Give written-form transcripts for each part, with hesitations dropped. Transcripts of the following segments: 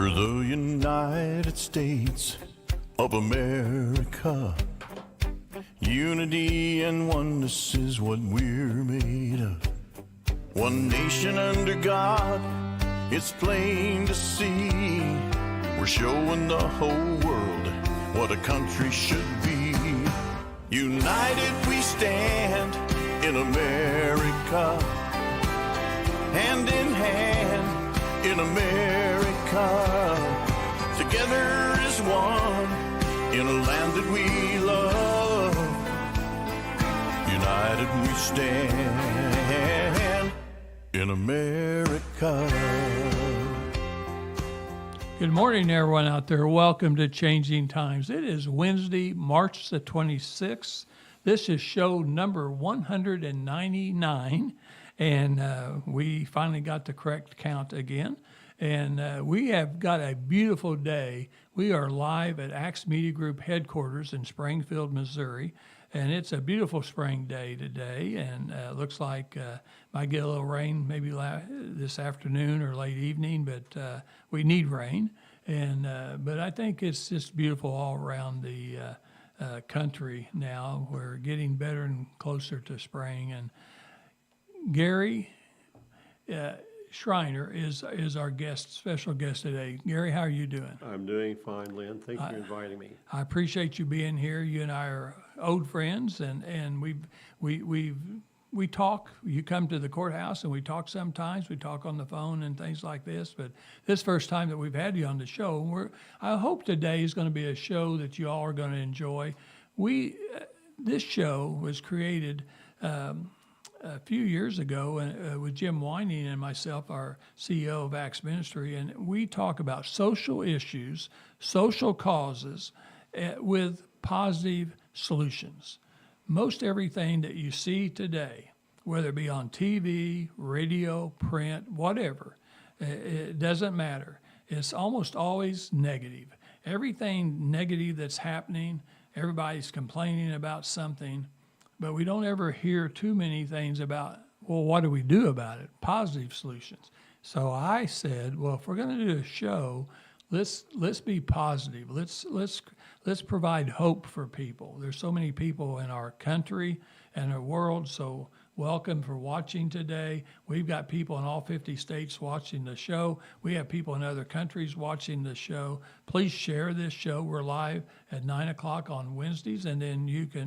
We're the United States of America. Unity and oneness is what we're made of. One nation under God, it's plain to see. We're showing the whole world what a country should be. United we stand in America, hand in hand in America. Together as one in a land that we love. United we stand in America. Good morning, everyone out there. Welcome to Changing Times. It is Wednesday, March the 26th. This is show number 199, and we finally got the correct count again. And we have got a beautiful day. We are live at Acts Media Group headquarters in Springfield, Missouri. And it's a beautiful spring day today, and looks like might get a little rain maybe this afternoon or late evening, but we need rain. And but I think it's just beautiful all around the country now. We're getting better and closer to spring. And Gary Schreiner is our special guest today. Gary, how are you doing? I'm doing fine, Lynn. Thank you for inviting me. I appreciate you being here. You and I are old friends, and we talk. You come to the courthouse, and we talk sometimes. We talk on the phone and things like this. But this first time that we've had you on the show, I hope today is going to be a show that you all are going to enjoy. This show was created a few years ago with Jim Whining and myself, our CEO of Acts Ministry, and we talk about social issues, social causes, with positive solutions. Most everything that you see today, whether it be on TV, radio, print, whatever, it doesn't matter. It's almost always negative. Everything negative that's happening, everybody's complaining about something, but we don't ever hear too many things about, well, what do we do about it? Positive solutions. So I said, well, if we're going to do a show, let's be positive. Let's provide hope for people. There's so many people in our country and our world, so welcome for watching today. We've got people in all 50 states watching the show. We have people in other countries watching the show. Please share this show. We're live at 9 o'clock on Wednesdays, and then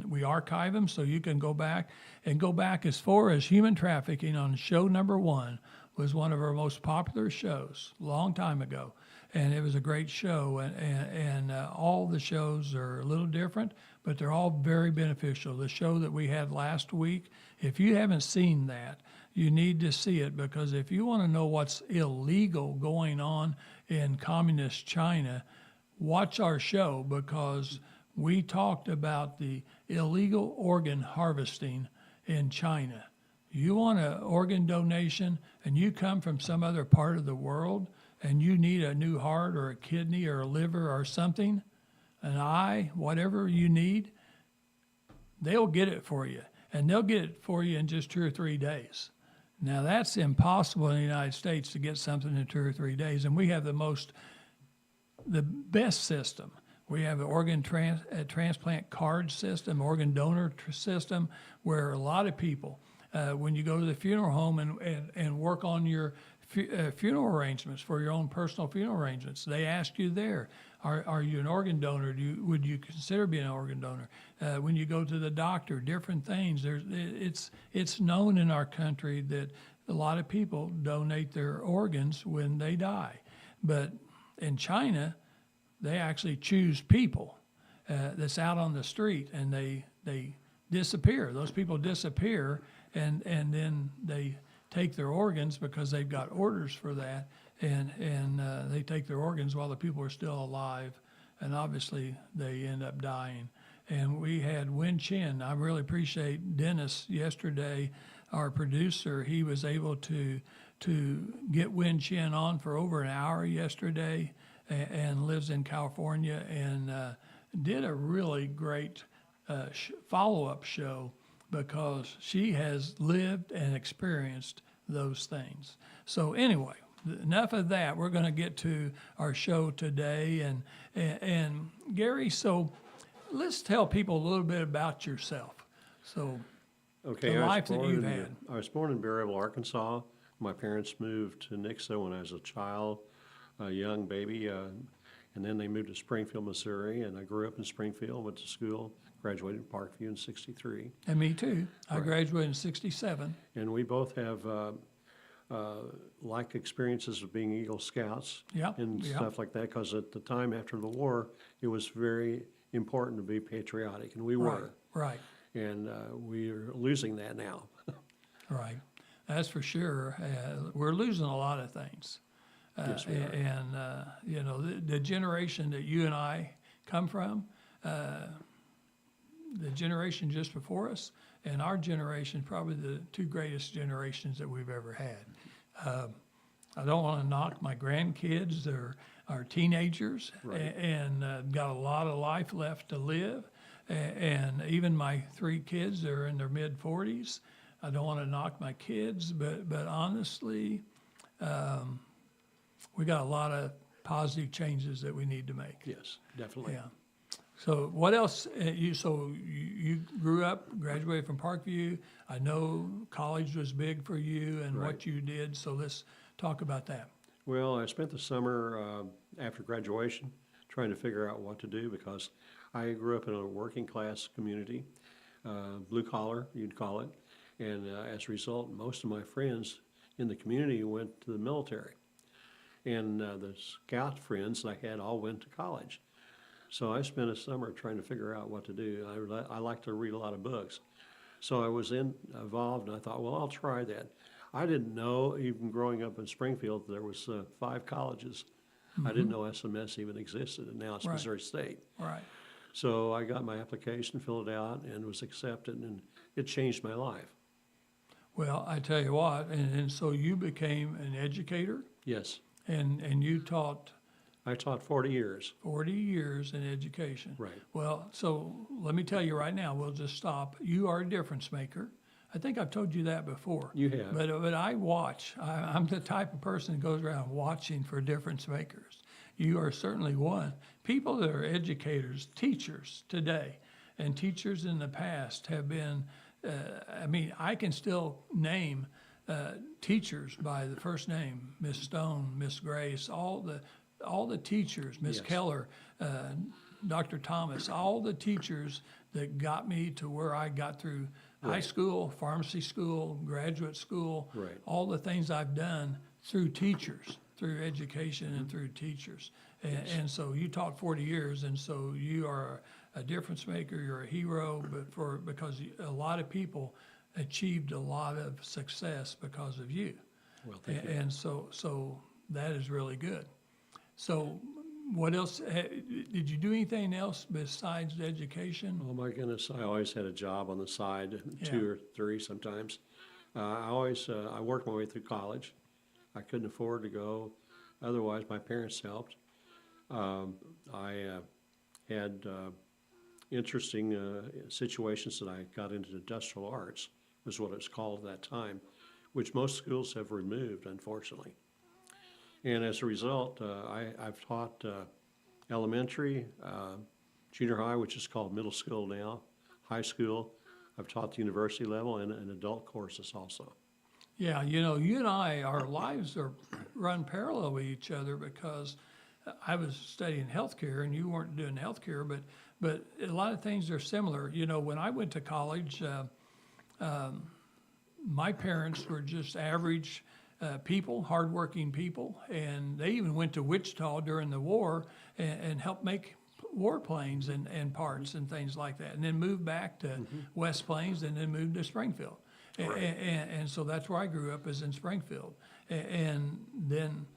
we archive them so you can go back as far as human trafficking on show number 1 was one of our most popular shows a long time ago. And it was a great show, and all the shows are a little different, but they're all very beneficial. The show that we had last week, if you haven't seen that, you need to see it, because if you want to know what's illegal going on in communist China, watch our show, because we talked about the illegal organ harvesting in China. You want an organ donation and you come from some other part of the world, and you need a new heart or a kidney or a liver or something, an eye, whatever you need, they'll get it for you. And they'll get it for you in just 2 or 3 days. Now, that's impossible in the United States to get something in 2 or 3 days. And we have the best system. We have an organ transplant card system, organ donor system, where a lot of people, when you go to the funeral home and work on your funeral arrangements for your own personal funeral arrangements, they ask you there, are you an organ donor? Would you consider being an organ donor? When you go to the doctor, different things. It's known in our country that a lot of people donate their organs when they die. But in China, they actually choose people that's out on the street, and they disappear. Those people disappear, and then they take their organs because they've got orders for that, and they take their organs while the people are still alive, and obviously they end up dying. And we had Wen Chin. I really appreciate Dennis yesterday, our producer. He was able to get Wen Chin on for over an hour yesterday, and lives in California, and did a really great follow-up show, because she has lived and experienced those things. So anyway, enough of that. We're going to get to our show today, and Gary. So let's tell people a little bit about yourself. So Okay, the life that you've had. I was born in Berryville, Arkansas. My parents moved to Nixa when I was a child, a young baby, and then they moved to Springfield, Missouri, and I grew up in Springfield, went to school, graduated in Parkview in '63. And me too. I Right. graduated in '67. And we both have like experiences of being Eagle Scouts Yep, and yep. stuff like that, because at the time after the war, it was very important to be patriotic, and we were. Right. And we're losing that now. Right. That's for sure. We're losing a lot of things. Yes, we are. And, you know, the generation that you and I come from, the generation just before us, and our generation, probably the two greatest generations that we've ever had. I don't want to knock my grandkids. They're our teenagers Right. and got a lot of life left to live. And even my three kids are in their mid-40s. I don't want to knock my kids, but honestly, we got a lot of positive changes that we need to make. Yes, definitely. Yeah. So what else? You grew up, graduated from Parkview. I know college was big for you and what Right. you did. So let's talk about that. Well, I spent the summer after graduation trying to figure out what to do, because I grew up in a working class community, blue collar, you'd call it. And as a result, most of my friends in the community went to the military. And the scout friends that I had all went to college. So I spent a summer trying to figure out what to do. I like to read a lot of books. So I was involved, and I thought, well, I'll try that. I didn't know, even growing up in Springfield, there was 5 colleges. I didn't know SMS even existed, and now it's Right. Missouri State. Right. So I got my application, filled it out, and was accepted, and it changed my life. Well, I tell you what, and so you became an educator, Yes, and you taught I taught 40 years. 40 years in education. Right. Well, so let me tell you right now, we'll just stop. You are a difference maker. I think I've told you that before. You have. But I watch. I'm the type of person that goes around watching for difference makers. You are certainly one. People that are educators, teachers today, and teachers in the past have been, I mean, I can still name teachers by the first name, Miss Stone, Miss Grace, all the teachers, Miss Yes. Keller, Dr. Thomas, all the teachers that got me to where I got through high school, pharmacy school, graduate school, Right. all the things I've done through teachers, through education and through teachers. And so you taught 40 years, and so you are a difference maker, you're a hero, because a lot of people achieved a lot of success because of you. Well, thank you. And so that is really good. So what else, did you do anything else besides education? Oh my goodness, I always had a job on the side, Yeah. 2 or 3 sometimes. I worked my way through college. I couldn't afford to go, otherwise my parents helped. I had interesting situations that I got into industrial arts, was what it's called at that time, which most schools have removed, unfortunately. And as a result, I've taught elementary, junior high, which is called middle school now, high school. I've taught the university level and adult courses also. Yeah, you know, you and I, our lives are run parallel with each other, because I was studying healthcare and you weren't doing healthcare, but a lot of things are similar. You know, when I went to college, my parents were just average people, hardworking people, and they even went to Wichita during the war and helped make warplanes and parts and things like that, and then moved back to West Plains and then moved to Springfield. And so that's where I grew up, is in Springfield. And then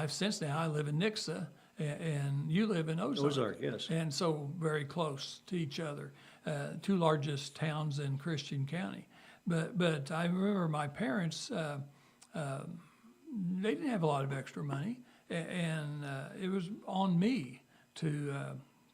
since then I live in Nixa, and you live in Ozark. Ozark, yes. And so very close to each other, 2 largest towns in Christian County. But I remember my parents, they didn't have a lot of extra money, and it was on me to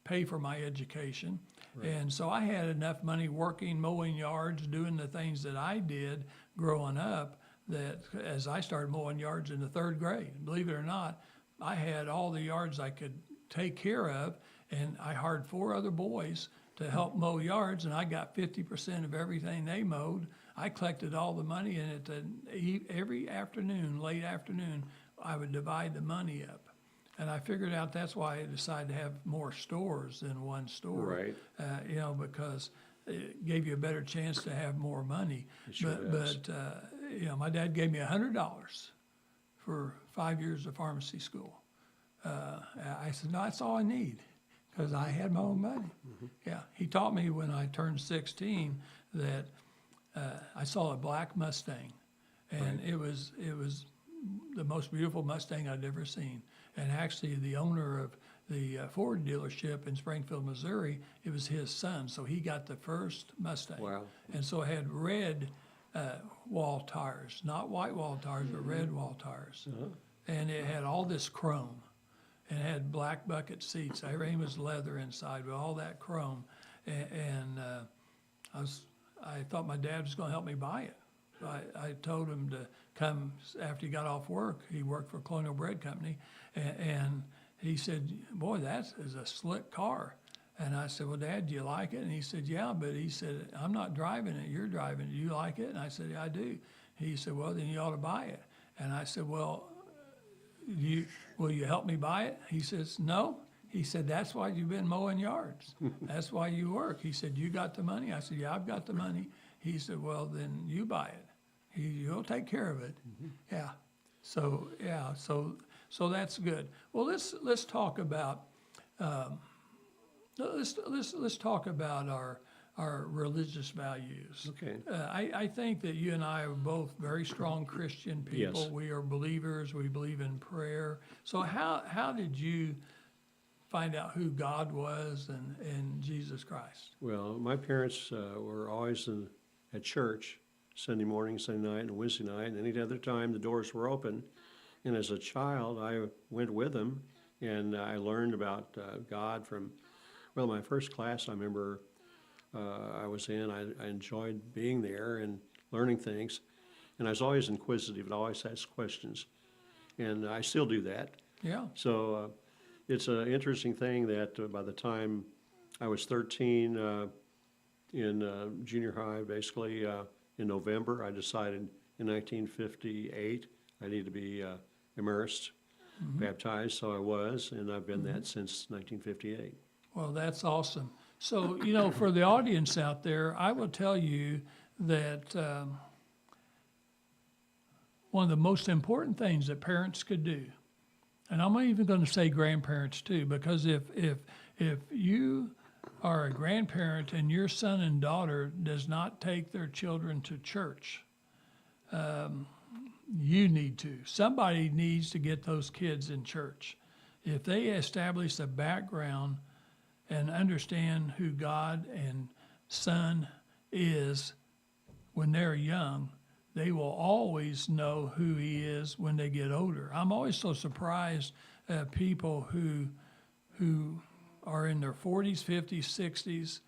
pay for my education. Right. And so I had enough money working, mowing yards, doing the things that I did growing up, that as I started mowing yards in the 3rd grade, believe it or not, I had all the yards I could take care of, and I hired 4 other boys to help mow yards, and I got 50% of everything they mowed. I collected all the money, and every afternoon, late afternoon, I would divide the money up. And I figured out that's why I decided to have more stores than one store. Right. Because it gave you a better chance to have more money. It sure does. My dad gave me $100 for 5 years of pharmacy school. I said, no, that's all I need, because I had my own money. Yeah, he taught me when I turned 16 that I saw a black Mustang, and it was the most beautiful Mustang I'd ever seen. And actually, the owner of the Ford dealership in Springfield, Missouri, it was his son, so he got the first Mustang. Wow. And so it had red wall tires, not white wall tires, but red wall tires. And it had all this chrome, and it had black bucket seats. Everything was leather inside with all that chrome. And I thought my dad was going to help me buy it. I told him to come after he got off work. He worked for Colonial Bread Company, and he said, boy, that is a slick car. And I said, well, Dad, do you like it? And he said, yeah, but he said, I'm not driving it, you're driving it. Do you like it? And I said, yeah, I do. He said, well, then you ought to buy it. And I said, well, will you help me buy it? He says, no. He said, that's why you've been mowing yards. That's why you work. He said, you got the money? I said, yeah, I've got the money. He said, well, then you buy it. You'll take care of it. Yeah. So that's good. Well, let's talk about let's talk about our religious values. Okay. I think that you and I are both very strong Christian people. Yes. We are believers. We believe in prayer. So how did you find out who God was and Jesus Christ? Well, my parents were always at church Sunday morning, Sunday night, and Wednesday night, and any other time the doors were open. And as a child, I went with them, and I learned about God from, well, my first class I remember I was in. I enjoyed being there and learning things. And I was always inquisitive and always asked questions. And I still do that. Yeah. So it's an interesting thing that by the time I was 13 in junior high, basically, in November, I decided in 1958 I needed to be immersed, baptized, so I was, and I've been that since 1958. Well, that's awesome. So, for the audience out there, I will tell you that one of the most important things that parents could do, and I'm even going to say grandparents too, because if you are a grandparent and your son and daughter does not take their children to church, you need to. Somebody needs to get those kids in church. If they establish a background and understand who God and Son is when they're young, they will always know who He is when they get older. I'm always so surprised at people who are in their 40s, 50s, 60s,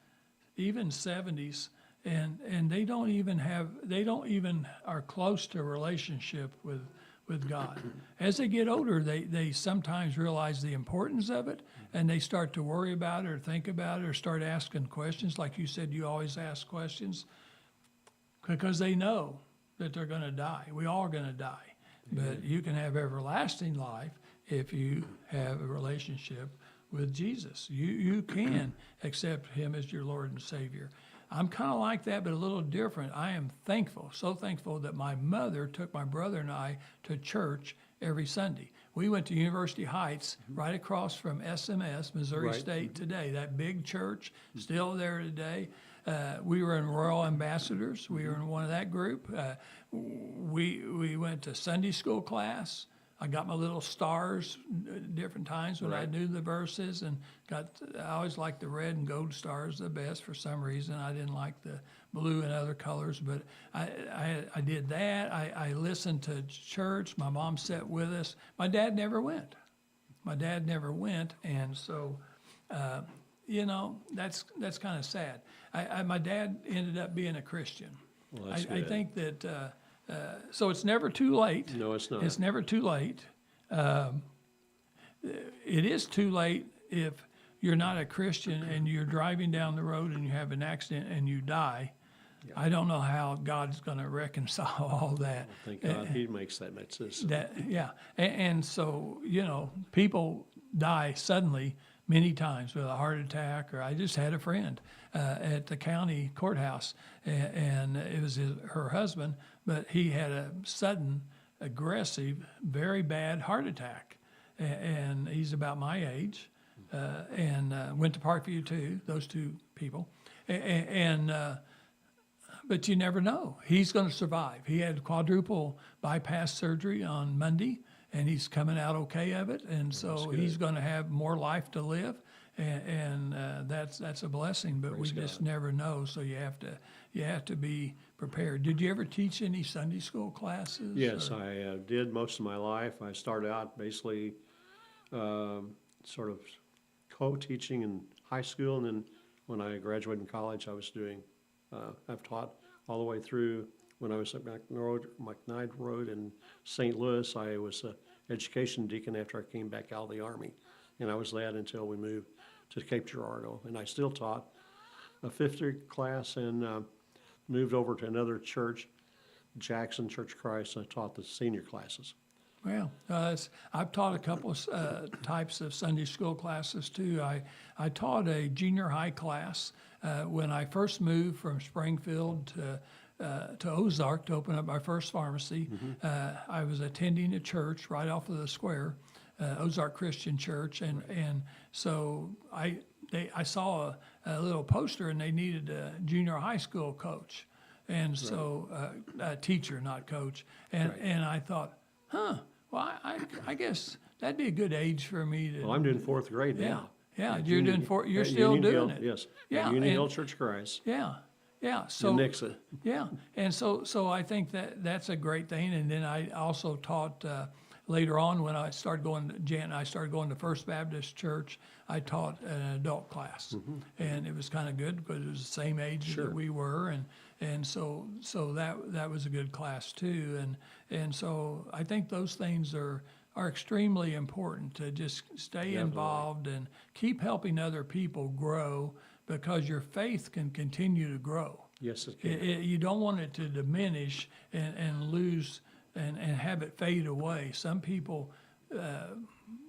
even 70s, and they don't even are close to a relationship with God. As they get older, they sometimes realize the importance of it, and they start to worry about it or think about it or start asking questions. Like you said, you always ask questions because they know that they're going to die. We all are going to die. But you can have everlasting life if you have a relationship with Jesus. You can accept Him as your Lord and Savior. I'm kind of like that, but a little different. I am thankful, so thankful that my mother took my brother and I to church every Sunday. We went to University Heights, right across from SMS, Missouri Right. State today, that big church, still there today. We were in Royal Ambassadors. We were in one of that group. We went to Sunday school class. I got my little stars different times when I Right. knew the verses, and I always liked the red and gold stars the best for some reason. I didn't like the blue and other colors, but I did that. I listened to church. My mom sat with us. My dad never went. And so, that's kind of sad. My dad ended up being a Christian. Well, that's I good. think that So it's never too late. No, it's not. It's never too late. It is too late if you're not a Christian and you're driving down the road and you have an accident and you die. I don't know how God's going to reconcile all that. Thank God he makes that sense. And so, people die suddenly many times with a heart attack. Or I just had a friend at the county courthouse, and it was her husband, but he had a sudden, aggressive, very bad heart attack. And he's about my age, and went to Parkview too, those two people. But you never know. He's going to survive. He had quadruple bypass surgery on Monday, and he's coming out okay of it. And so he's going to have more life to live, and that's a blessing. But we just never know. So you have to be prepared. Did you ever teach any Sunday school classes? Yes, I did most of my life. I started out basically sort of co-teaching in high school, and then when I graduated in college, I was doing. I've taught all the way through. When I was at McKnight Road in St. Louis, I was an education deacon after I came back out of the Army. And I was that until we moved to Cape Girardeau. And I still taught a fifth grade class and moved over to another church, Jackson Church of Christ, and I taught the senior classes. Well, I've taught a couple of types of Sunday school classes too. I taught a junior high class when I first moved from Springfield to Ozark to open up my first pharmacy. I was attending a church right off of the square, Ozark Christian Church, and so I saw a little poster and they needed a junior high school coach, and so a teacher, not coach, and I thought, well, I guess that'd be a good age for me to. Well, I'm doing fourth grade now. Yeah, you're doing you're still doing it. Yes. Yeah, At Union Hill Church of Christ. Yeah. So In Nixa. Yeah, and so I think that's a great thing. And then I also taught later on when I started going to First Baptist Church. I taught an adult class, and it was kind of good because it was the same age that we were, and so that was a good class too. And so I think those things are extremely important to just stay involved and keep helping other people grow, because your faith can continue to grow. Yes, it can. You don't want it to diminish and lose and have it fade away. Some people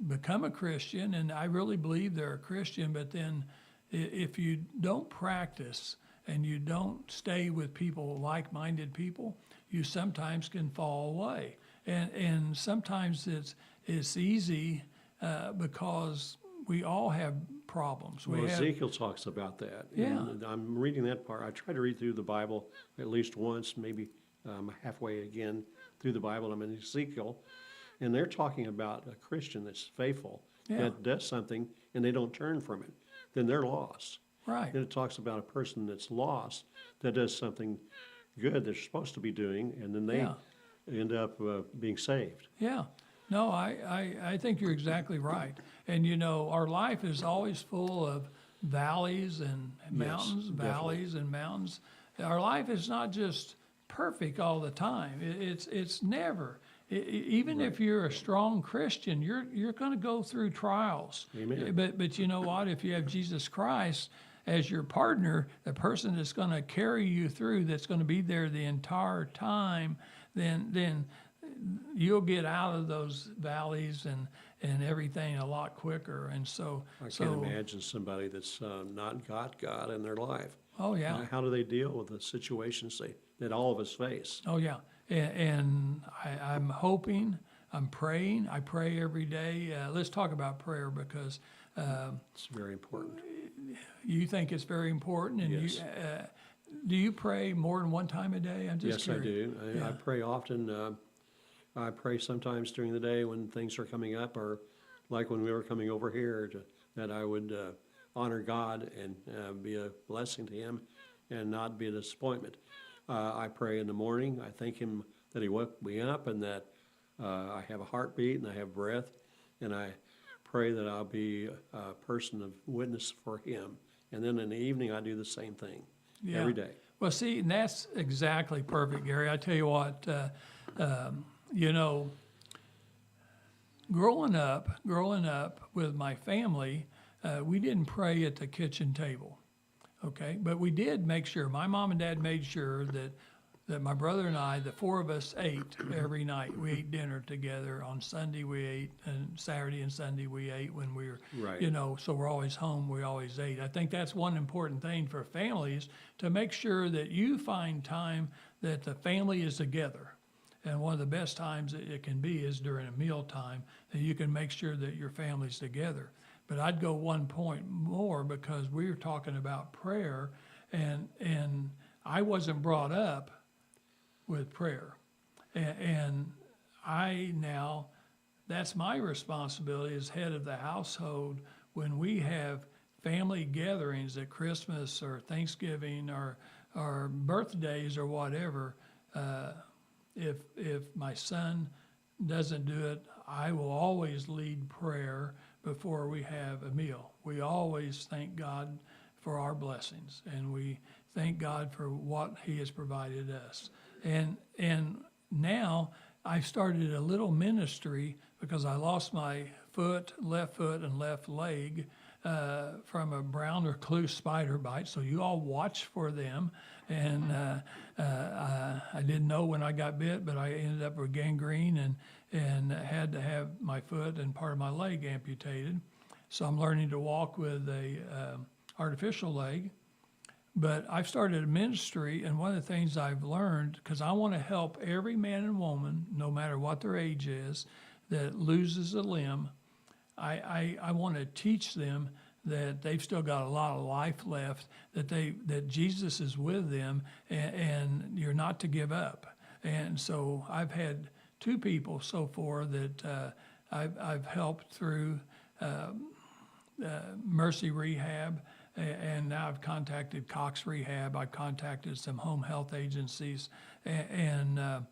become a Christian, and I really believe they're a Christian, but then if you don't practice and you don't stay with people, like-minded people, you sometimes can fall away. And sometimes it's easy because we all have problems. Well, Ezekiel talks about that. Yeah. And I'm reading that part. I try to read through the Bible at least once, maybe halfway again through the Bible. I'm in Ezekiel, and they're talking about a Christian that's faithful, that does something, and they don't turn from it. Then they're lost. Right. And it talks about a person that's lost that does something good they're supposed to be doing, and then they end up being saved. Yeah. No, I think you're exactly right. And our life is always full of valleys and mountains, valleys and mountains. Our life is not just perfect all the time. It's never. Even if you're a strong Christian, you're going to go through trials. Amen. But you know what? If you have Jesus Christ as your partner, the person that's going to carry you through, that's going to be there the entire time, then you'll get out of those valleys and everything a lot quicker. And so I can't imagine somebody that's not got God in their life. Oh yeah. How do they deal with the situations that all of us face? Oh yeah. And I'm hoping, I'm praying. I pray every day. Let's talk about prayer, because It's very important. you think it's very important. And Yes. Do you pray more than one time a day? I'm just Yes, curious. I do. I pray often. I pray sometimes during the day when things are coming up, or like when we were coming over here, that I would honor God and be a blessing to Him and not be a disappointment. I pray in the morning. I thank Him that He woke me up and that I have a heartbeat and I have breath. And I pray that I'll be a person of witness for Him. And then in the evening, I do the same thing every day. Well, see, and that's exactly perfect, Gary. I tell you what, you know, growing up with my family, we didn't pray at the kitchen table, okay? But we did make sure, my mom and dad made sure that my brother and I, the four of us ate every night. We ate dinner together. On Sunday we ate, and Saturday and Sunday we ate when we were, Right. you know, so we're always home, we always ate. I think that's one important thing for families, to make sure that you find time that the family is together. And one of the best times that it can be is during a meal time, that you can make sure that your family's together. But I'd go one point more, because we were talking about prayer, and I wasn't brought up with prayer. And I now, that's my responsibility as head of the household. When we have family gatherings at Christmas or Thanksgiving or birthdays or whatever, if my son doesn't do it, I will always lead prayer before we have a meal. We always thank God for our blessings, and we thank God for what He has provided us. And now I've started a little ministry, because I lost my left foot and left leg from a brown recluse spider bite. So you all watch for them. And I didn't know when I got bit, but I ended up with gangrene and had to have my foot and part of my leg amputated. So I'm learning to walk with a artificial leg. But I've started a ministry, and one of the things I've learned, because I want to help every man and woman, no matter what their age is, that loses a limb, I want to teach them that they've still got a lot of life left, that Jesus is with them, and you're not to give up. And so I've had 2 people so far that I've helped through Mercy Rehab. And now I've contacted Cox Rehab. I've contacted some home health agencies. And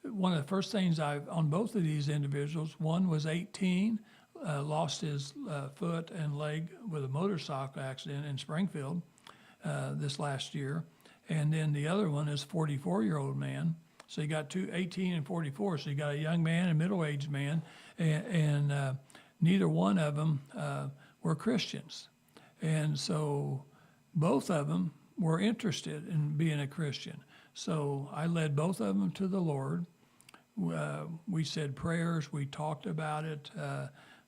one of the first things on both of these individuals, one was 18, lost his foot and leg with a motorcycle accident in Springfield this last year. And then the other one is a 44-year-old man. So you got 18 and 44. So you got a young man and a middle-aged man. And neither one of them were Christians. And so both of them were interested in being a Christian. So I led both of them to the Lord. We said prayers. We talked about it.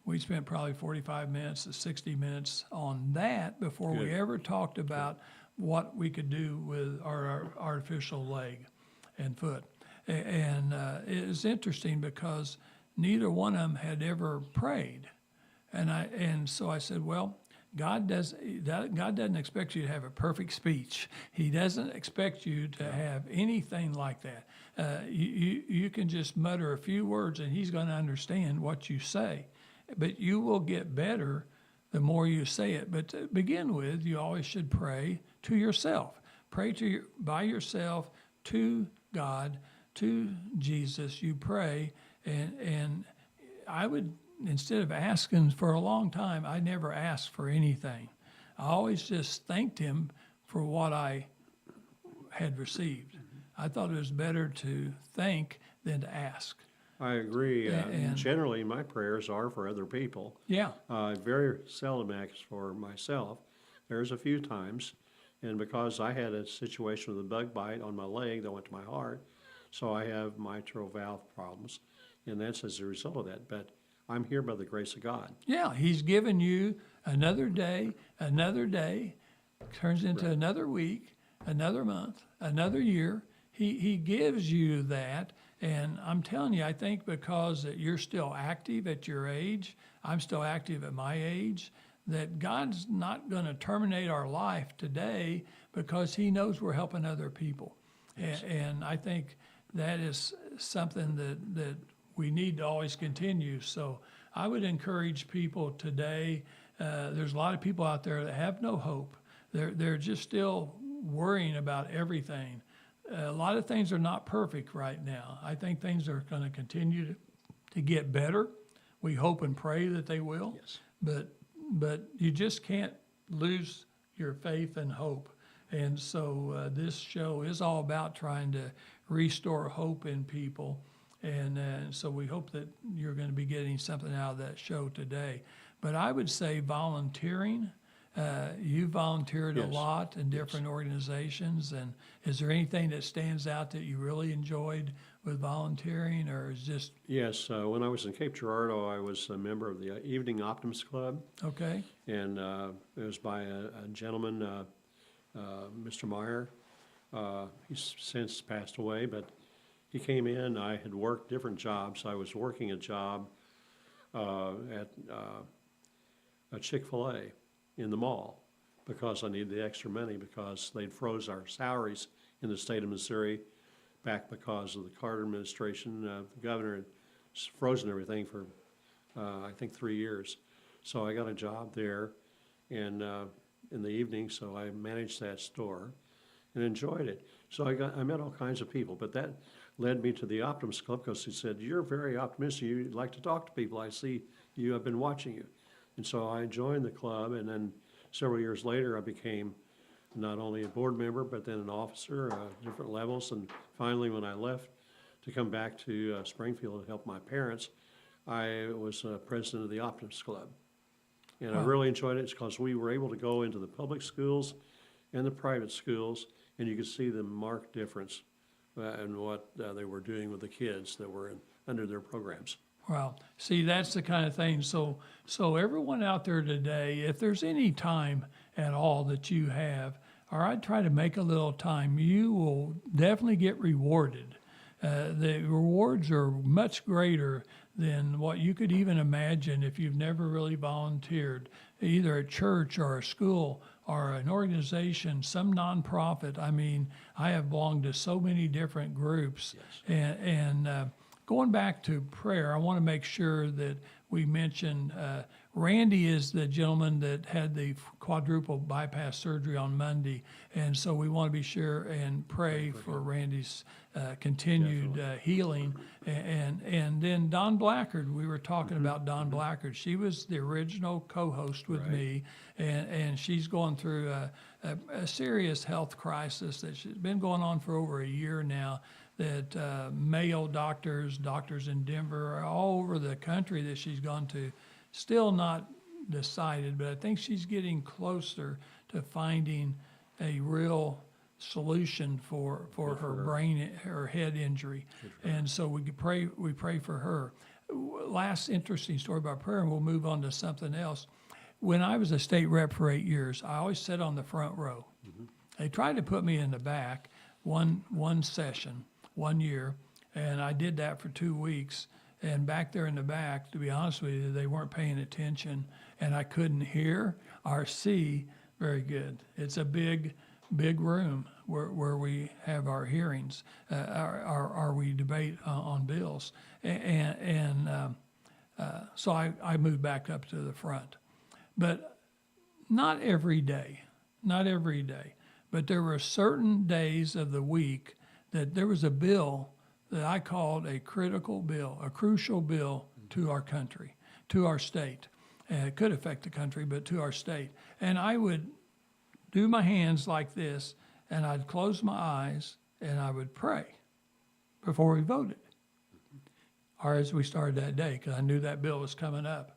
We spent probably 45 minutes to 60 minutes on that before we ever talked about what we could do with our artificial leg and foot. And it was interesting, because neither one of them had ever prayed. And so I said, well, God doesn't expect you to have a perfect speech. He doesn't expect you to have anything like that. You can just mutter a few words, and He's going to understand what you say. But you will get better the more you say it. But to begin with, you always should pray to yourself. Pray by yourself to God, to Jesus. You pray, and I would, instead of asking for a long time, I never asked for anything. I always just thanked Him for what I had received. I thought it was better to thank than to ask. I agree. And- Generally, my prayers are for other people. Yeah, I very seldom ask for myself. There's a few times, and because I had a situation with a bug bite on my leg that went to my heart, so I have mitral valve problems, and that's as a result of that. But I'm here by the grace of God. yeah. He's given you another day, turns into another week, another month, another year. He gives you that. And I'm telling you, I think because that you're still active at your age, I'm still active at my age, that God's not going to terminate our life today, because He knows we're helping other people. Yes. And I think that is something that we need to always continue. So I would encourage people today. There's a lot of people out there that have no hope. They're just still worrying about everything. A lot of things are not perfect right now. I think things are going to continue to get better. We hope and pray that they will. Yes. But you just can't lose your faith and hope. And so this show is all about trying to restore hope in people. And so we hope that you're going to be getting something out of that show today. But I would say volunteering. You volunteered a Yes. lot in different organizations. And is there anything that stands out that you really enjoyed with volunteering, or is just Yes, when I was in Cape Girardeau, I was a member of the Evening Optimist Club, okay? and it was by a gentleman, Mr. Meyer. He's since passed away, but he came in. I had worked different jobs. I was working a job at a Chick-fil-A in the mall because I needed the extra money because they'd froze our salaries in the state of Missouri back because of the Carter administration. The governor had frozen everything for, I think, 3 years. So I got a job there and in the evening, so I managed that store and enjoyed it. So I met all kinds of people, but that led me to the Optimist Club because he said, "You're very optimistic. You like to talk to people. I see you. I've been watching you." And so I joined the club, and then several years later, I became not only a board member, but then an officer, different levels. And finally, when I left to come back to Springfield to help my parents, I was president of the Optimist Club. And I Wow. really enjoyed it because we were able to go into the public schools and the private schools, and you could see the marked difference in what they were doing with the kids that were under their programs. Well, see, that's the kind of thing. So everyone out there today, if there's any time at all that you have, or I'd try to make a little time, you will definitely get rewarded. The rewards are much greater than what you could even imagine if you've never really volunteered, either at church or a school or an organization, some nonprofit. I mean, I have belonged to so many different groups. And going back to prayer, I want to make sure that we mention Randy is the gentleman that had the quadruple bypass surgery on Monday. And so we want to be sure and pray for Randy's continued healing. And then Don Blackard, we were talking about Don Blackard. She was the original co-host with me, and she's going through a serious health crisis that's been going on for over a year now, that Mayo doctors in Denver, all over the country that she's gone to, still not decided, but I think she's getting closer to finding a real solution for her brain, her head injury. And so we pray for her. Last interesting story about prayer, and we'll move on to something else. When I was a state rep for 8 years, I always sat on the front row. They tried to put me in the back one session, 1 year, and I did that for 2 weeks. And back there in the back, to be honest with you, they weren't paying attention, and I couldn't hear or see very good. It's a big room where we have our hearings, or we debate on bills. So I moved back up to the front. But not every day, but there were certain days of the week that there was a bill that I called a critical bill, a crucial bill to our country, to our state. It could affect the country, but to our state. And I would do my hands like this, and I'd close my eyes, and I would pray before we voted, or as we started that day, because I knew that bill was coming up.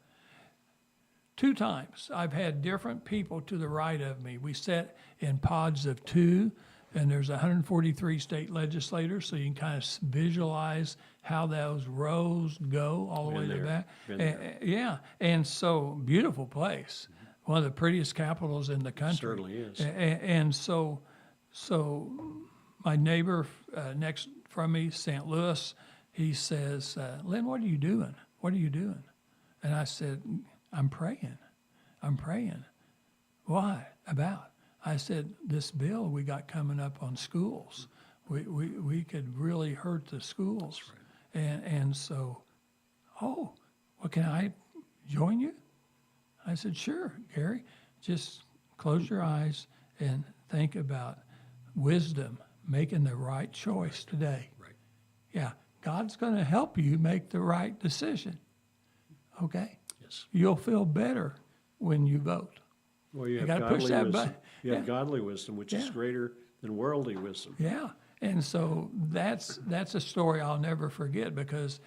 2 times, I've had different people to the right of me. We sat in pods of 2, and there's 143 state legislators, so you can kind of visualize how those rows go all the way to the back. Yeah, and so beautiful place, one of the prettiest capitals in the country. Certainly is. And so my neighbor next from me, St. Louis, he says, "Lynn, what are you doing? What are you doing?" And I said, I'm praying. Why? About? I said, this bill we got coming up on schools, we could really hurt the schools. Right. And so, well, can I join you? I said, sure, Gary. Just close your eyes and think about wisdom, making the right choice today. Right. Yeah, God's going to help you make the right decision. Okay? Yes. You'll feel better when you vote. Well, you You have got to push godly that wisdom. button. You have godly wisdom, which is Yeah. greater than worldly wisdom. Yeah, and so that's a story I'll never forget, because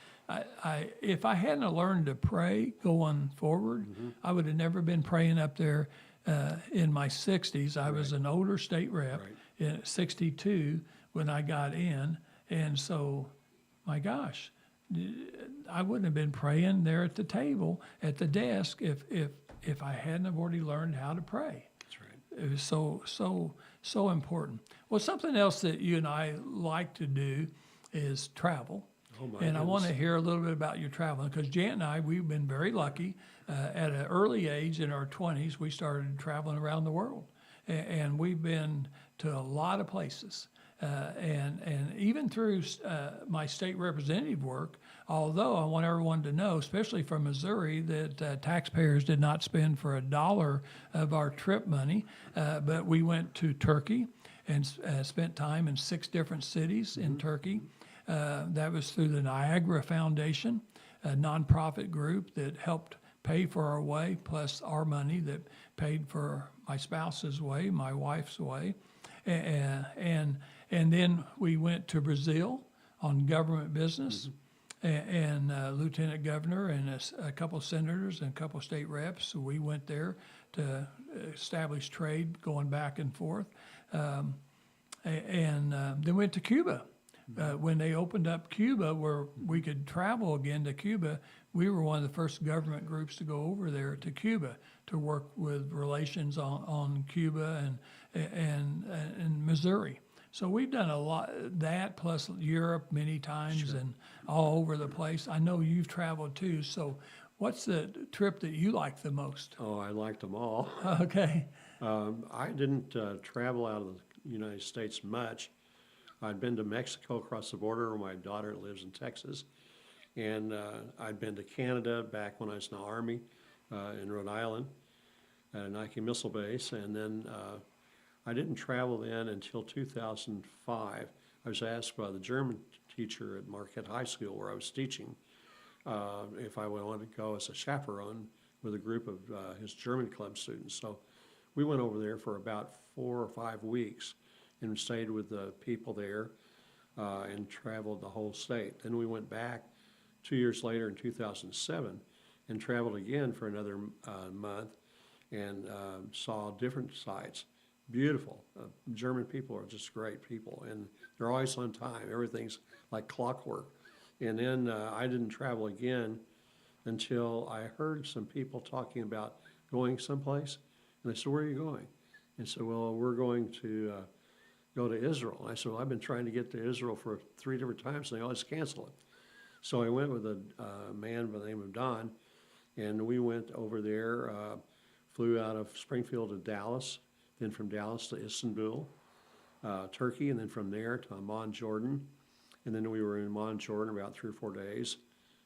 if I hadn't learned to pray going forward, I would have never been praying up there in my 60s. I was an older state rep in 62 when I got in, and so, my gosh, I wouldn't have been praying there at the table, at the desk, if I hadn't have already learned how to pray. That's right. It was so important. Well, something else that you and I like to do is travel. Oh, my And I want to goodness. hear a little bit about your traveling, because Jan and I, we've been very lucky. At an early age in our 20s, we started traveling around the world. And we've been to a lot of places. And even through my state representative work, although I want everyone to know, especially from Missouri, that taxpayers did not spend for $1 of our trip money, but we went to Turkey and spent time in 6 different cities in Turkey. That was through the Niagara Foundation, a nonprofit group that helped pay for our way, plus our money that paid for my spouse's way, my wife's way. And then we went to Brazil on government business, and Lieutenant Governor and a couple senators and a couple state reps. So we went there to establish trade going back and forth. Then went to Cuba. When they opened up Cuba, where we could travel again to Cuba, we were one of the first government groups to go over there to Cuba to work with relations on Cuba and Missouri. So we've done a lot that, plus Europe many times and all over the place. I know you've traveled too. So what's the trip that you like the most? Oh, I liked them all. Okay. I didn't travel out of the United States much. I'd been to Mexico across the border, where my daughter lives in Texas. And I'd been to Canada back when I was in the Army in Rhode Island at a Nike missile base. And then I didn't travel then until 2005. I was asked by the German teacher at Marquette High School, where I was teaching, if I wanted to go as a chaperone with a group of his German club students. So we went over there for about 4 or 5 weeks and stayed with the people there and traveled the whole state. Then we went back 2 years later in 2007 and traveled again for another month and saw different sites. Beautiful. German people are just great people, and they're always on time. Everything's like clockwork. And then I didn't travel again until I heard some people talking about going someplace. And I said, "Where are you going?" And said, "Well, we're going to go to Israel." And I said, "Well, I've been trying to get to Israel for 3 different times, and they always cancel it." So I went with a man by the name of Don, and we went over there, flew out of Springfield to Dallas, then from Dallas to Istanbul, Turkey, and then from there to Amman, Jordan. And then we were in Amman, Jordan about 3 or 4 days,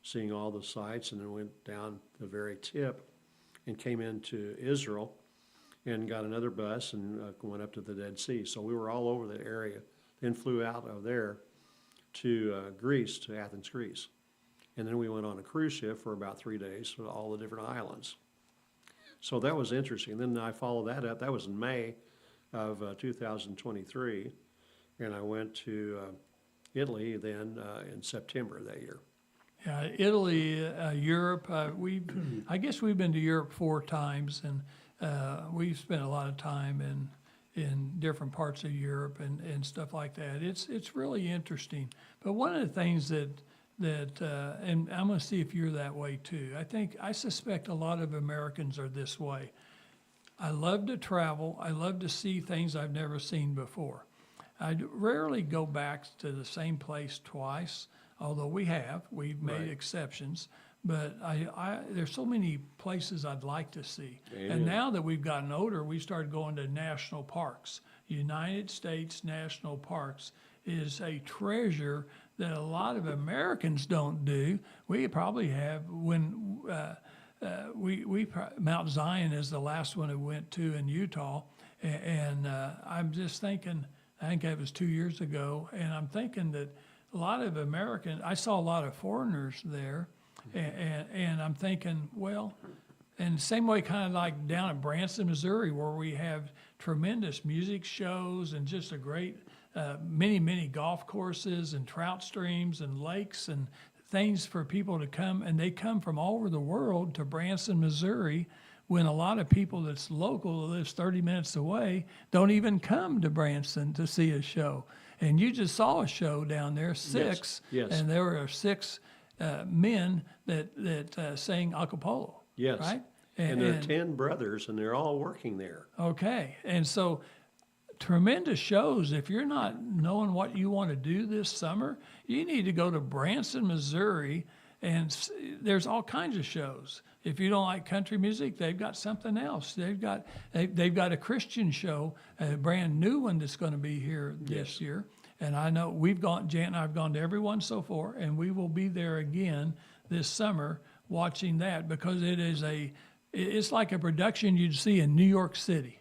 seeing all the sites, and then went down the very tip and came into Israel and got another bus and went up to the Dead Sea. So we were all over the area, then flew out of there to Greece, to Athens, Greece. And then we went on a cruise ship for about 3 days to all the different islands. So that was interesting. Then I followed that up. That was in May of 2023. And I went to Italy then in September that year. Yeah, Italy, Europe. I guess we've been to Europe 4 times, and we've spent a lot of time in different parts of Europe and stuff like that. It's really interesting. But one of the things that and I'm going to see if you're that way too. I suspect a lot of Americans are this way. I love to travel. I love to see things I've never seen before. I rarely go back to the same place twice, although we've made exceptions. But there's so many places I'd like to see. Amen. And now that we've gotten older, we started going to national parks. United States National Parks is a treasure that a lot of Americans don't do. We probably have Mount Zion is the last one we went to in Utah, and I'm just thinking, I think that was 2 years ago, and I'm thinking that a lot of I saw a lot of foreigners there, and I'm thinking, well, And same way, kind of like down in Branson, Missouri, where we have tremendous music shows and just a great, many golf courses and trout streams and lakes and things for people to come. And they come from all over the world to Branson, Missouri, when a lot of people that's local, that lives 30 minutes away, don't even come to Branson to see a show. And you just saw a show down there, six, Yes. and there were six men that sang a cappella. Yes. Right? And there are 10 brothers, and they're all working there. Okay. And so tremendous shows. If you're not knowing what you want to do this summer, you need to go to Branson, Missouri, and there's all kinds of shows. If you don't like country music, they've got something else. They've got a Christian show, a brand new one that's going to be here this year. And I know Jan and I have gone to every one so far, and we will be there again this summer watching that, because it's like a production you'd see in New York City,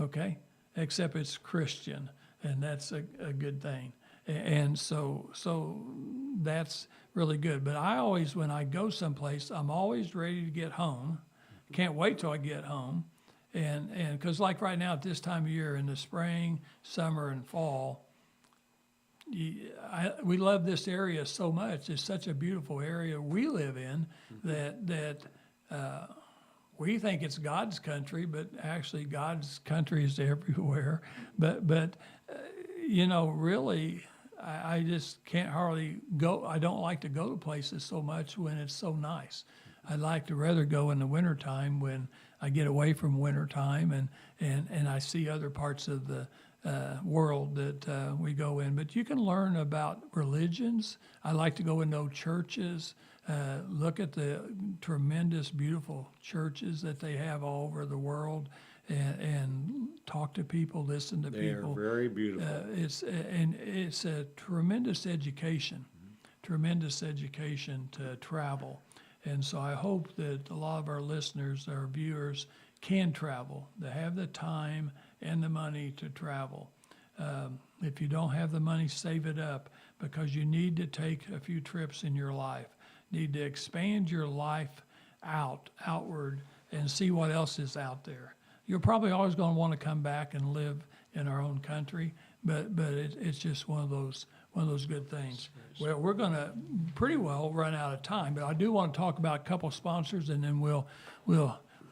okay? Except it's Christian, and that's a good thing. And so that's really good. But I always, when I go someplace, I'm always ready to get home. Can't wait till I get home. And because like right now at this time of year, in the spring, summer, and fall, we love this area so much. It's such a beautiful area we live in that we think it's God's country, but actually God's country is everywhere. But really, I just can't hardly go. I don't like to go to places so much when it's so nice. I'd like to rather go in the wintertime when I get away from wintertime and I see other parts of the world that we go in. But you can learn about religions. I like to go and know churches, look at the tremendous, beautiful churches that they have all over the world, and talk to people, listen to people. They are very beautiful. It's a tremendous education to travel. And so I hope that a lot of our listeners, our viewers, can travel. They have the time and the money to travel. If you don't have the money, save it up, because you need to take a few trips in your life. Need to expand your life outward, and see what else is out there. You're probably always going to want to come back and live in our own country, but it's just one of those good things. Well, we're going to pretty well run out of time, but I do want to talk about a couple sponsors, and then we'll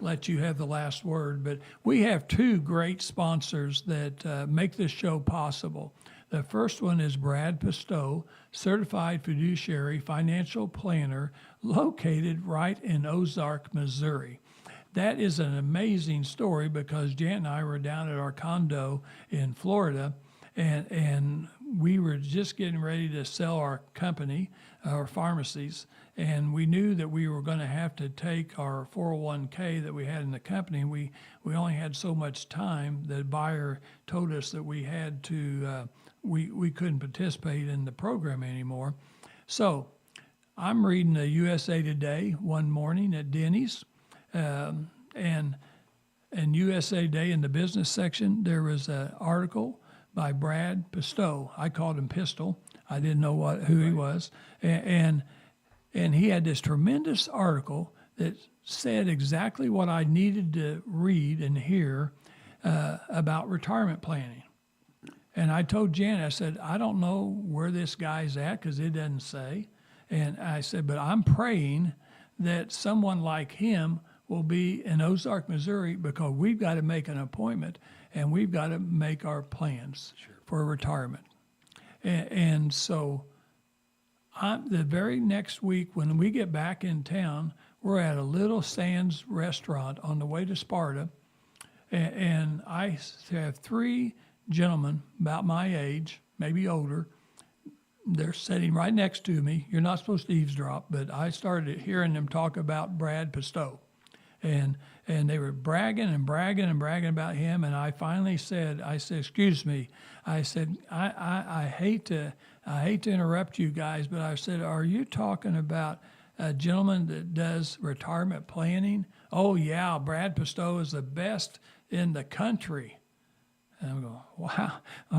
let you have the last word. But we have two great sponsors that make this show possible. The first one is Brad Pistow, Certified Fiduciary Financial Planner, located right in Ozark, Missouri. That is an amazing story, because Jan and I were down at our condo in Florida, and we were just getting ready to sell our company, our pharmacies, and we knew that we were going to have to take our 401k that we had in the company. We only had so much time. The buyer told us that we had to, we couldn't participate in the program anymore. So I'm reading the USA Today one morning at Denny's, and USA Today in the business section, there was an article by Brad Pistow. I called him Pistol. I didn't know who he was. And he had this tremendous article that said exactly what I needed to read and hear about retirement planning. And I told Janet, I said, I don't know where this guy's at, because it doesn't say. And I said, but I'm praying that someone like him will be in Ozark, Missouri, because we've got to make an appointment and we've got to make our plans for retirement. And so the very next week when we get back in town, we're at a Little Sands restaurant on the way to Sparta, and I have three gentlemen about my age, maybe older. They're sitting right next to me. You're not supposed to eavesdrop, but I started hearing them talk about Brad Pistow. And they were bragging about him. And I finally said, excuse me. I said, I hate to interrupt you guys, but I said, are you talking about a gentleman that does retirement planning? Oh yeah, Brad Pistow is the best in the country. And I'm going, wow,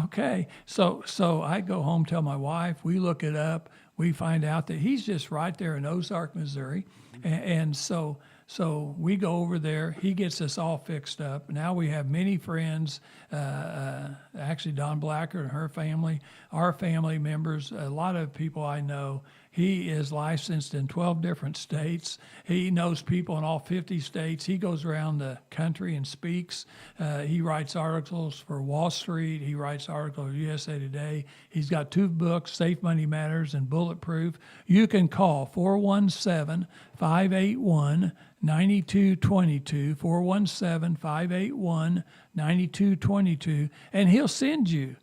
okay. So I go home, tell my wife, we look it up, we find out that he's just right there in Ozark, Missouri. And so So we go over there. He gets us all fixed up. Now we have many friends, actually Don Blacker and her family, our family members, a lot of people I know. He is licensed in 12 different states. He knows people in all 50 states. He goes around the country and speaks. He writes articles for Wall Street. He writes articles for USA Today. He's got 2 books, Safe Money Matters and Bulletproof. You can call 417-581-9222, 417-581-9222, and he'll send you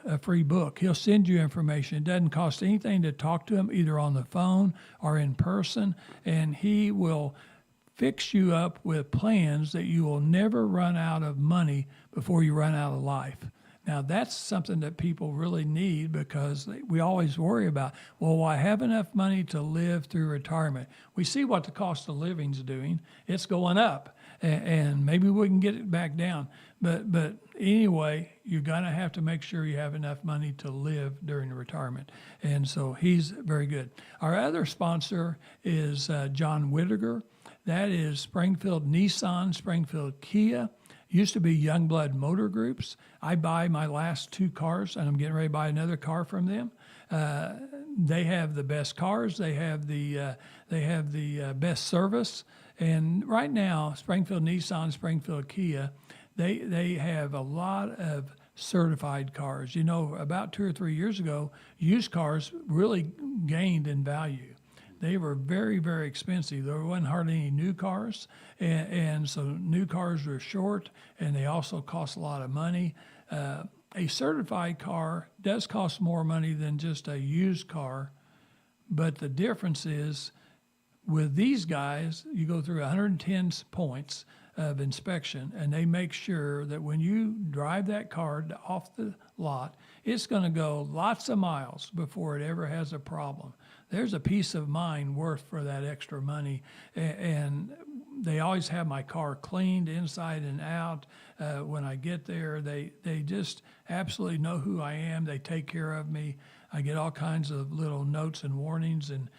a free book. He'll send you information. It doesn't cost anything to talk to him, either on the phone or in person, and he will fix you up with plans that you will never run out of money before you run out of life. Now, that's something that people really need, because we always worry about, well, will I have enough money to live through retirement? We see what the cost of living's doing. It's going up, and maybe we can get it back down. But anyway, you're going to have to make sure you have enough money to live during retirement. And so he's very good. Our other sponsor is John Whittaker. That is Springfield Nissan, Springfield Kia. Used to be Youngblood Motor Groups. I buy my last 2 cars, and I'm getting ready to buy another car from them. They have the best cars. They have the best service. And right now, Springfield Nissan, Springfield Kia, they have a lot of certified cars. You know, about 2 or 3 years ago, used cars really gained in value. They were very, very expensive. There wasn't hardly any new cars, and so new cars were short, and they also cost a lot of money. A certified car does cost more money than just a used car, but the difference is, with these guys, you go through 110 points of inspection, and they make sure that when you drive that car off the lot, it's going to go lots of miles before it ever has a problem. There's a peace of mind worth for that extra money, and they always have my car cleaned inside and out. When I get there, they just absolutely know who I am. They take care of me. I get all kinds of little notes and warnings and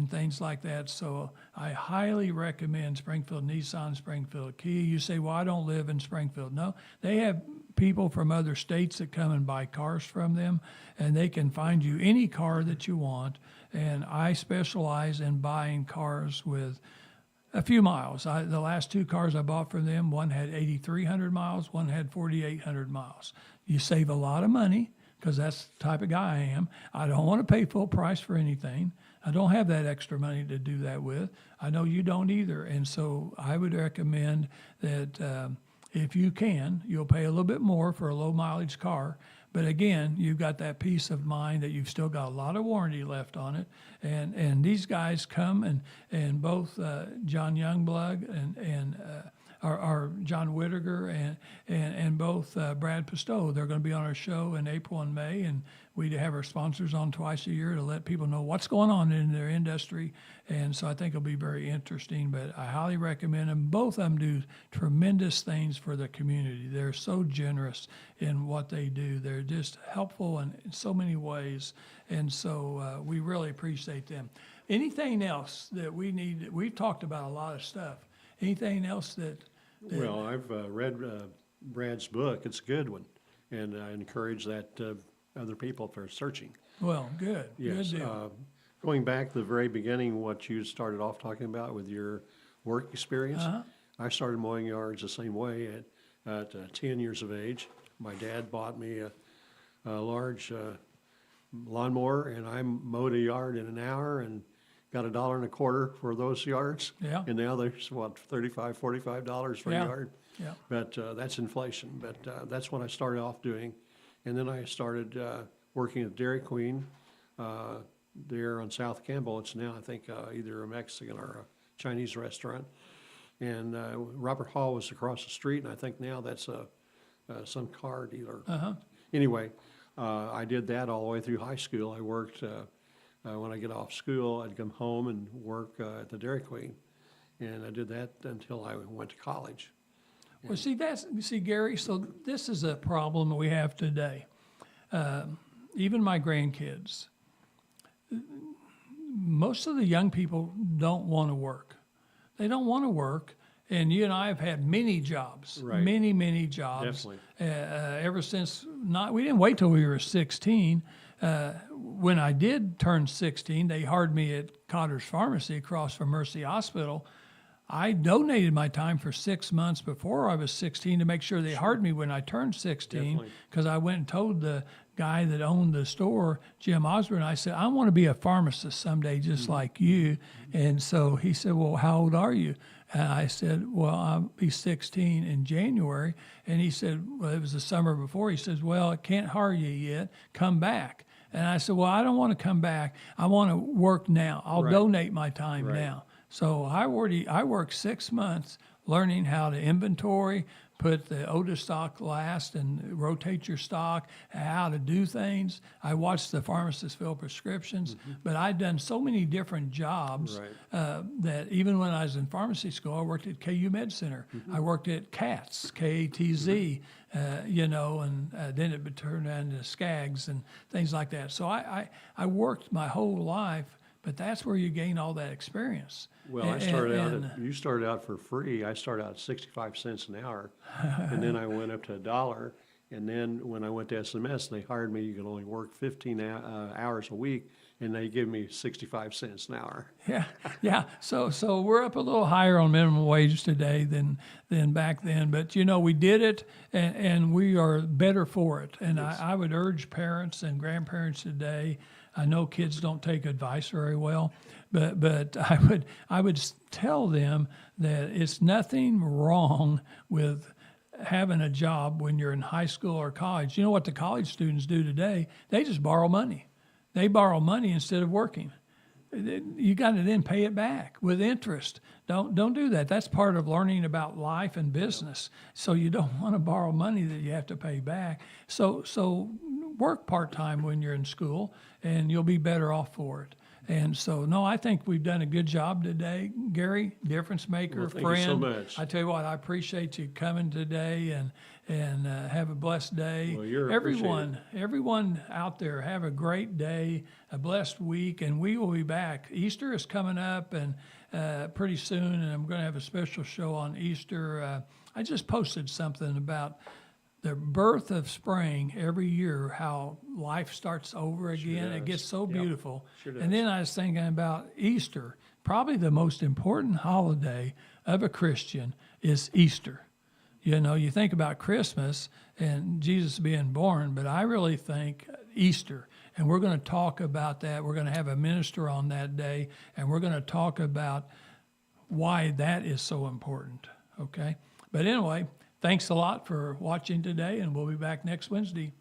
things like that. So I highly recommend Springfield Nissan, Springfield Kia. You say, well, I don't live in Springfield. No, they have people from other states that come and buy cars from them, and they can find you any car that you want. And I specialize in buying cars with a few miles. The last 2 cars I bought from them, one had 8,300 miles, one had 4,800 miles. You save a lot of money, because that's the type of guy I am. I don't want to pay full price for anything. I don't have that extra money to do that with. I know you don't either. And so I would recommend that if you can, you'll pay a little bit more for a low mileage car. But again, you've got that peace of mind that you've still got a lot of warranty left on it. And these guys come, and both John Youngblood and John Whittaker and both Brad Pistow. They're going to be on our show in April and May, and we have our sponsors on twice a year to let people know what's going on in their industry. And so I think it'll be very interesting, but I highly recommend them. Both of them do tremendous things for the community. They're so generous in what they do. They're just helpful in so many ways, and so we really appreciate them. Anything else that we need? We've talked about a lot of stuff. Anything else that Well, I've read Brad's book. It's a good one, and I encourage that other people if they're searching. Well, good. Yes. Good deal. Going back to the very beginning, what you started off talking about with your work experience, I started mowing yards the same way at 10 years of age. My dad bought me a large lawnmower, and I mowed a yard in an hour and got $1.25 for those yards. Yeah. And now there's $35, $45 for a Yeah. yard. Yeah. But that's inflation. But that's what I started off doing. And then I started working at Dairy Queen there on South Campbell. It's now, I think, either a Mexican or a Chinese restaurant. And Robert Hall was across the street, and I think now that's some car dealer. Anyway, I did that all the way through high school. I worked, when I get off school, I'd come home and work at the Dairy Queen. And I did that until I went to college. Well, see, Gary, so this is a problem we have today. Even my grandkids, most of the young people don't want to work. They don't want to work. And you and I have had many jobs, Right. many jobs. Definitely. Ever since, we didn't wait till we were 16. When I did turn 16, they hired me at Cotter's Pharmacy across from Mercy Hospital. I donated my time for 6 months before I was 16 to make sure they hired me when I turned 16, Definitely. because I went and told the guy that owned the store, Jim Osborne, I said, I want to be a pharmacist someday just like you. And so he said, well, how old are you? And I said, well, I'll be 16 in January. And he said, well, it was the summer before. He says, well, I can't hire you yet. Come back. And I said, well, I don't want to come back. I want to work now. I'll Right. donate my time Right. now. So I worked 6 months learning how to inventory, put the older stock last and rotate your stock, how to do things. I watched the pharmacist fill prescriptions, but I'd done so many different jobs Right. that even when I was in pharmacy school, I worked at KU Med Center. I worked at CATS, KATZ, and then it turned into SCAGs and things like that. So I worked my whole life, but that's where you gain all that experience. Well, you started out for free. I started out at 65 cents an hour, and then I went up to $1. And then when I went to SMS, they hired me. You could only work 15 hours a week, and they give me 65 cents an hour. Yeah. So we're up a little higher on minimum wage today than back then. But we did it, and we are better for it. And Yes. I would urge parents and grandparents today. I know kids don't take advice very well, but I would tell them that it's nothing wrong with having a job when you're in high school or college. You know what the college students do today? They just borrow money. They borrow money instead of working. You got to then pay it back with interest. Don't do that. That's part of learning about life and business. So you don't want to borrow money that you have to pay back. So work part-time when you're in school, and you'll be better off for it. And so, no, I think we've done a good job today. Gary, difference maker, Well, thank friend. you so much. I tell you what, I appreciate you coming today, and have a blessed day. Well, you're Everyone out there, have a great day, a blessed week, and we will be back. Easter is coming up, and pretty soon, and I'm going to have a special show on Easter. I just posted something about the birth of spring every year, how life starts over again. It does. gets so Yep. beautiful. Sure does. And then I was thinking about Easter. Probably the most important holiday of a Christian is Easter. You think about Christmas and Jesus being born, but I really think Easter. And we're going to talk about that. We're going to have a minister on that day, and we're going to talk about why that is so important, okay? But anyway, thanks a lot for watching today, and we'll be back next Wednesday.